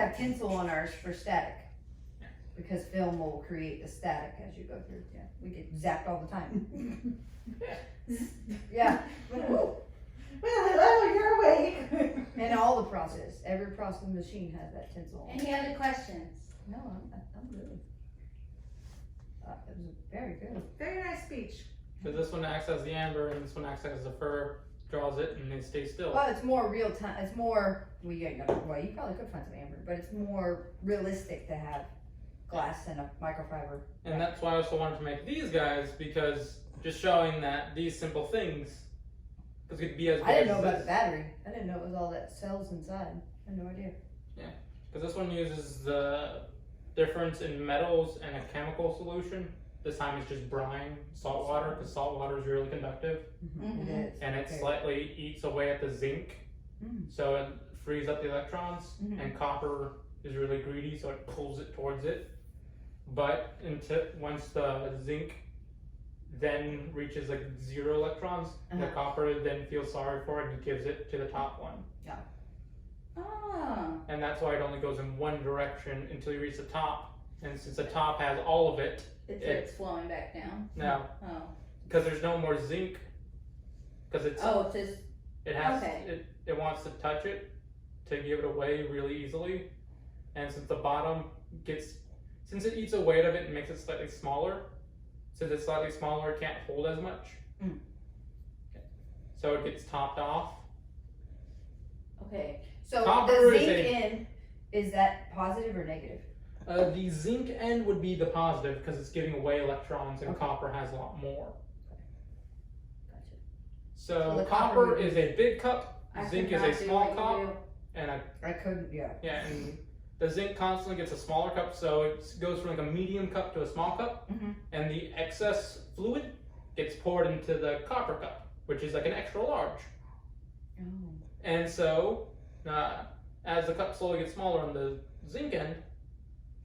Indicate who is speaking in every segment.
Speaker 1: have tinsel on ours for static. Because film will create the static as you go through. Yeah, we get zapped all the time. Yeah.
Speaker 2: Well, hello, you're awake.
Speaker 1: And all the process, every process machine has that tinsel on.
Speaker 3: Any other questions?
Speaker 1: No, I'm good. It was very good.
Speaker 2: Very nice speech.
Speaker 4: Because this one acts as the amber and this one acts as the fur, draws it, and they stay still.
Speaker 1: Well, it's more real time. It's more. Well, you probably could find some amber, but it's more realistic to have glass and a microfiber.
Speaker 4: And that's why I also wanted to make these guys, because just showing that these simple things could be as good
Speaker 1: I didn't
Speaker 4: as
Speaker 1: know about
Speaker 4: this.
Speaker 1: the battery. I didn't know it was all that cells inside. I had no idea.
Speaker 4: Because this one uses the difference in metals and a chemical solution. This time it's just brine, salt water, because salt water is really conductive.
Speaker 3: Mhm.
Speaker 1: It is.
Speaker 4: And it
Speaker 1: Okay.
Speaker 4: slightly eats away at the zinc,
Speaker 1: Mm.
Speaker 4: so it frees up the electrons.
Speaker 1: Mhm.
Speaker 4: And copper is really greedy, so it pulls it towards it. But once the zinc then reaches like 0 electrons, the
Speaker 1: Uh-huh.
Speaker 4: copper then feels sorry for it and gives it to the top one.
Speaker 3: Oh.
Speaker 4: And that's why it only goes in one direction until you reach the top. And since the top has all of it,
Speaker 3: It's flowing back down.
Speaker 4: now,
Speaker 3: Oh.
Speaker 4: because there's no more zinc, because it's
Speaker 3: Oh, it's just,
Speaker 4: it has
Speaker 3: okay.
Speaker 4: it wants to touch it to give it away really easily. And since the bottom since it eats away of it and makes it slightly smaller, since it's slightly smaller, it can't hold as much.
Speaker 1: Mm.
Speaker 4: So it gets topped off.
Speaker 3: okay.
Speaker 1: So
Speaker 4: Copper
Speaker 1: the
Speaker 4: is
Speaker 1: zinc end, is that positive or negative?
Speaker 4: The zinc end would be the positive because it's giving away electrons, and
Speaker 1: Okay.
Speaker 4: copper has a lot more.
Speaker 1: Gotcha.
Speaker 4: So
Speaker 1: So the
Speaker 4: copper
Speaker 1: copper would
Speaker 4: is a big cup,
Speaker 3: I
Speaker 4: zinc
Speaker 3: could
Speaker 4: is
Speaker 3: not
Speaker 4: a
Speaker 3: do
Speaker 4: small
Speaker 3: what you
Speaker 4: cup,
Speaker 3: do.
Speaker 4: and
Speaker 1: I couldn't, yeah.
Speaker 4: and the zinc constantly gets a smaller cup, so it goes from like a medium cup to a small cup,
Speaker 1: Mhm.
Speaker 4: and the excess fluid gets poured into the copper cup, which is like an extra large.
Speaker 1: Oh.
Speaker 4: And so, as the cup slowly gets smaller on the zinc end,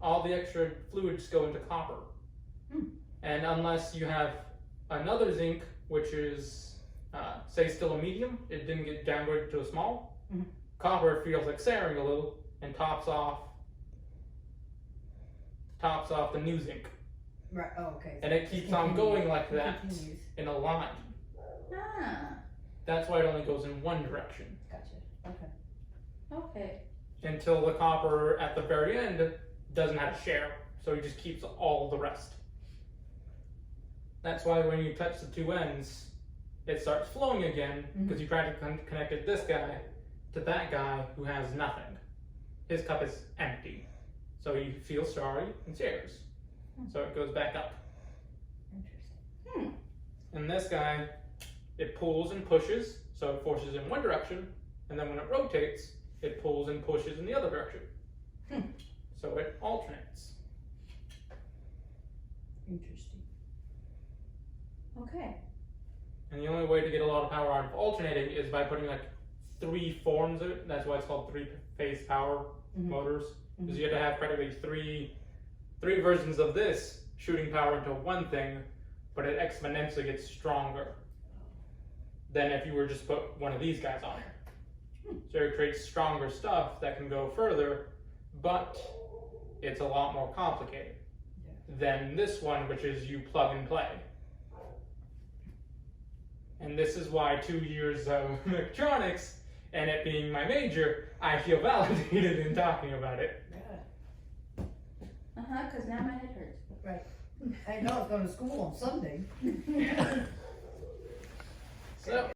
Speaker 4: all the extra fluids go into copper.
Speaker 1: Hmm.
Speaker 4: And unless you have another zinc, which is, say, still a medium, it didn't get downgraded to a small,
Speaker 1: Mhm.
Speaker 4: copper feels like saring a little and tops off the new zinc.
Speaker 1: Right. Oh, okay.
Speaker 4: And it keeps on going like that
Speaker 1: Continues.
Speaker 4: in a line.
Speaker 3: Ah,
Speaker 4: That's why it only goes in one direction.
Speaker 1: Gotcha. Okay.
Speaker 3: okay.
Speaker 4: Until the copper at the very end doesn't have a share, so he just keeps all the rest. That's why when you touch the two ends, it starts flowing again, because you tried to connect this guy to that guy who has nothing. His cup is empty, so he feels sorry and shares. So it goes back up.
Speaker 1: Interesting.
Speaker 4: And this guy, it pulls and pushes, so it forces in one direction, and then when it rotates, it pulls and pushes in the other direction. So it alternates.
Speaker 1: Interesting.
Speaker 3: Okay.
Speaker 4: And the only way to get a lot of power out of alternating is by putting like 3 forms of it. That's why it's called 3-phase power
Speaker 1: Mhm.
Speaker 4: motors. Because you have to have practically three versions of this shooting power into one thing, but it exponentially gets stronger than if you were just put one of these guys on here. So it creates stronger stuff that can go further, but it's a lot more complicated than this one, which is you plug and play. And this is why 2 years of electronics and it being my major, I feel validated in talking about it.
Speaker 3: Uh-huh, because now my head hurts.
Speaker 1: Right. I know I was going to school on Sunday.